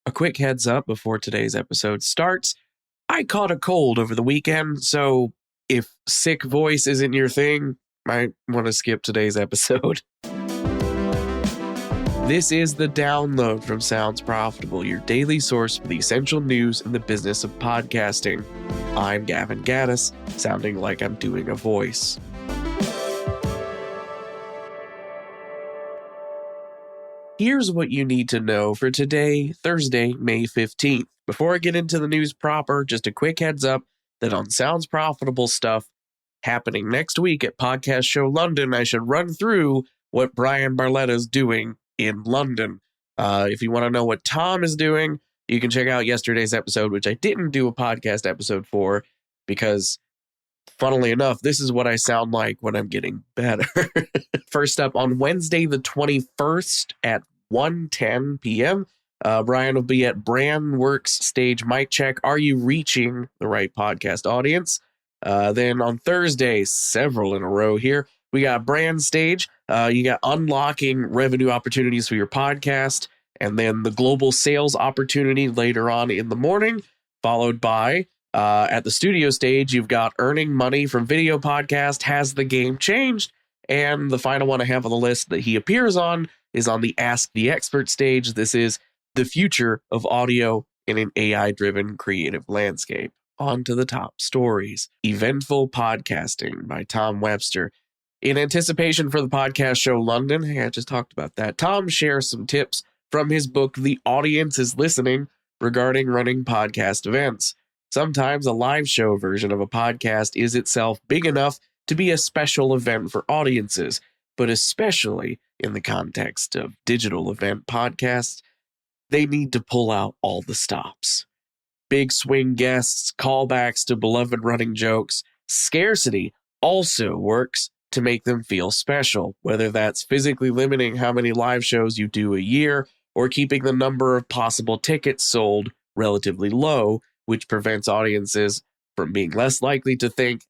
A quick heads up before today's episode starts. I caught a cold over the weekend, so if sick voice isn't your thing, might want to skip today's episode. This is The Download from Sounds Profitable, your daily source for the essential news in the business of podcasting. I'm Gavin Gaddis, sounding like I'm doing a voice. Here's what you need to know for today, Thursday, May 15th. Before I get into the news proper, just a quick heads up that on Sounds Profitable stuff happening next week at Podcast Show London, I should run through what Bryan Barletta is doing in London. If you want to know what Tom is doing, you can check out yesterday's episode, which I didn't do a podcast episode for because, funnily enough, this is what I sound like when I'm getting better. First up, on Wednesday the 21st at 1:10 p.m., Bryan will be at Brandworks Stage Mic Check. Are you reaching the right podcast audience? Then on Thursday, several in a row here, we got Brand Stage. You got unlocking revenue opportunities for your podcast, and then the global sales opportunity later on in the morning, followed by at the studio stage, you've got earning money from video podcast. Has the game changed? And the final one I have on the list that he appears on is on the Ask the Expert stage. This is the future of audio in an AI-driven creative landscape. On to the top stories. Eventful Podcasting by Tom Webster. In anticipation for the Podcast Show London, hey, I just talked about that, Tom shares some tips from his book, The Audience is Listening, regarding running podcast events. Sometimes a live show version of a podcast is itself big enough to be a special event for audiences, but especially in the context of digital event podcasts, they need to pull out all the stops. Big swing guests, callbacks to beloved running jokes. Scarcity also works to make them feel special, whether that's physically limiting how many live shows you do a year or keeping the number of possible tickets sold relatively low, which prevents audiences from being less likely to think,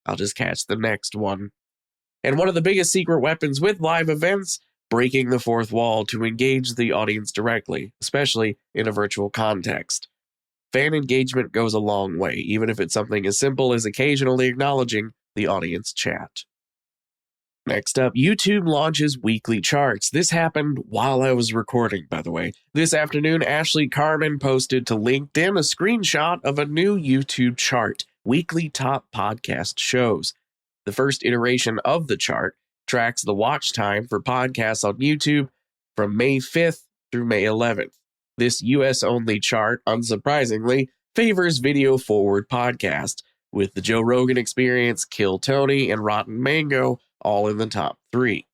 I'll just catch the next one. And one of the biggest secret weapons with live events, breaking the fourth wall to engage the audience directly, especially in a virtual context. Fan engagement goes a long way, even if it's something as simple as occasionally acknowledging the audience chat. Next up, YouTube launches weekly charts. This happened while I was recording, by the way. This afternoon, Ashley Carmen posted to LinkedIn a screenshot of a new YouTube chart, Weekly Top Podcast Shows. The first iteration of the chart tracks the watch time for podcasts on YouTube from May 5th through May 11th. This US-only chart, unsurprisingly, favors video-forward podcasts, with the Joe Rogan Experience, Kill Tony, and Rotten Mango all in the top 3.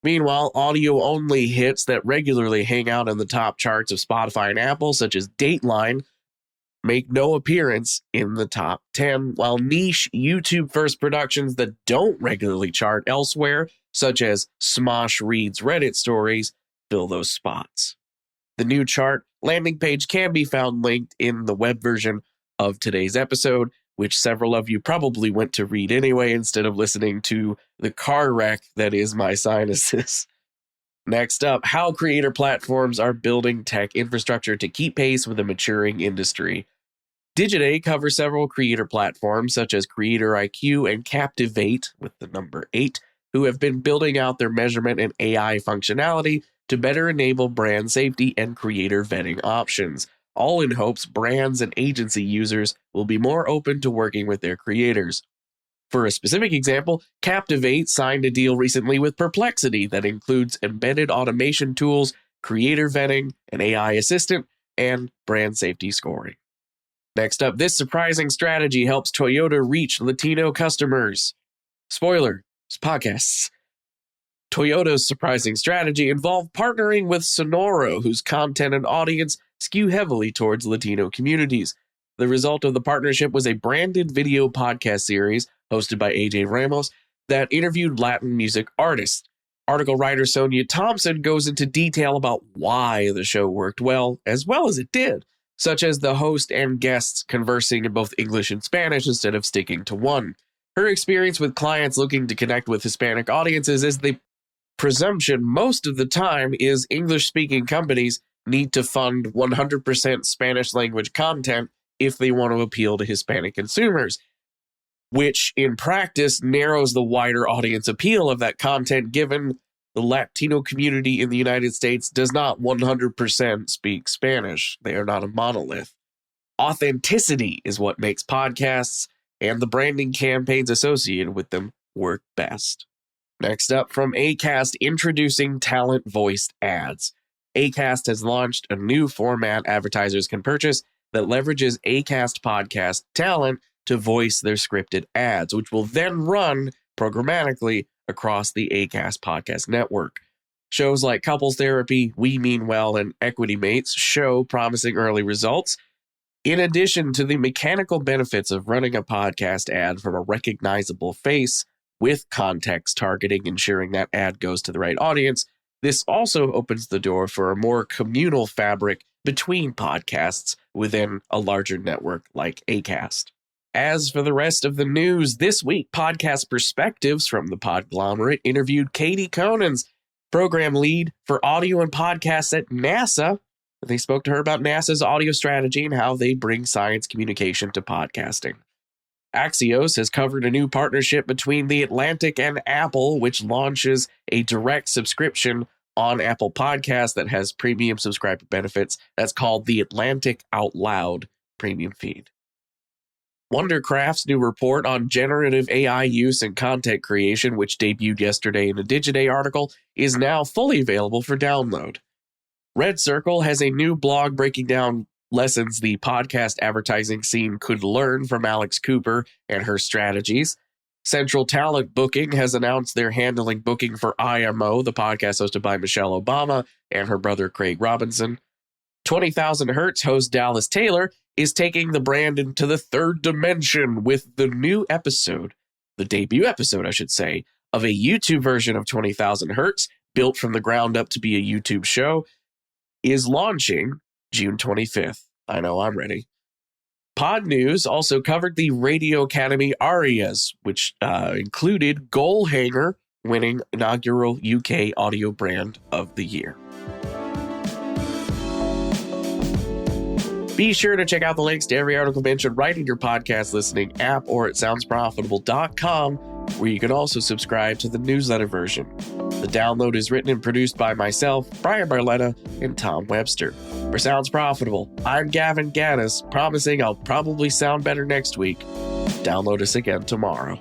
Meanwhile, audio-only hits that regularly hang out in the top charts of Spotify and Apple, such as Dateline, make no appearance in the top 10, while niche YouTube-first productions that don't regularly chart elsewhere, such as Smosh Reads Reddit Stories, fill those spots. The new chart landing page can be found linked in the web version of today's episode, which several of you probably went to read anyway instead of listening to the car wreck that is my sinuses. Next up, how creator platforms are building tech infrastructure to keep pace with a maturing industry. Digiday covers several creator platforms such as Creator IQ and Captivate, with the number 8, who have been building out their measurement and AI functionality to better enable brand safety and creator vetting options, all in hopes brands and agency users will be more open to working with their creators. For a specific example, Captivate signed a deal recently with Perplexity that includes embedded automation tools, creator vetting, an AI assistant, and brand safety scoring. Next up, this surprising strategy helps Toyota reach Latino customers. Spoiler, it's podcasts. Toyota's surprising strategy involved partnering with Sonoro, whose content and audience skew heavily towards Latino communities. The result of the partnership was a branded video podcast series hosted by AJ Ramos that interviewed Latin music artists. Article writer Sonia Thompson goes into detail about why the show worked well as it did, such as the host and guests conversing in both English and Spanish instead of sticking to one. Her experience with clients looking to connect with Hispanic audiences is the presumption most of the time is English-speaking companies need to fund 100% Spanish language content if they want to appeal to Hispanic consumers, which in practice narrows the wider audience appeal of that content, given the Latino community in the United States does not 100% speak Spanish. They are not a monolith. Authenticity is what makes podcasts and the branding campaigns associated with them work best. Next up from Acast, introducing talent-voiced ads. Acast has launched a new format advertisers can purchase that leverages Acast podcast talent to voice their scripted ads, which will then run programmatically across the Acast podcast network. Shows like Couples Therapy, We Mean Well, and Equity Mates show promising early results. In addition to the mechanical benefits of running a podcast ad from a recognizable face with context targeting, ensuring that ad goes to the right audience, this also opens the door for a more communal fabric between podcasts within a larger network like Acast. As for the rest of the news, this week, Podcast Perspectives from the Podglomerate interviewed Katie Conans, program lead for audio and podcasts at NASA. They spoke to her about NASA's audio strategy and how they bring science communication to podcasting. Axios has covered a new partnership between The Atlantic and Apple, which launches a direct subscription on Apple Podcasts that has premium subscriber benefits. That's called The Atlantic Out Loud Premium Feed. Wondercraft's new report on generative AI use and content creation, which debuted yesterday in a Digiday article, is now fully available for download. Red Circle has a new blog breaking down lessons the podcast advertising scene could learn from Alex Cooper and her strategies. Central Talent Booking has announced they're handling booking for IMO, the podcast hosted by Michelle Obama and her brother Craig Robinson. 20,000 Hertz host Dallas Taylor is taking the brand into the third dimension with the new episode, the debut episode, I should say, of a YouTube version of 20,000 Hertz, built from the ground up to be a YouTube show, is launching June 25th. I know I'm ready. Pod News also covered the Radio Academy Arias, which included Goalhanger winning inaugural UK audio brand of the year. Be sure to check out the links to every article mentioned right in your podcast listening app or at soundsprofitable.com, where you can also subscribe to the newsletter version. The download is written and produced by myself, Bryan Barletta, and Tom Webster. For Sounds Profitable, I'm Gavin Gaddis, promising I'll probably sound better next week. Download us again tomorrow.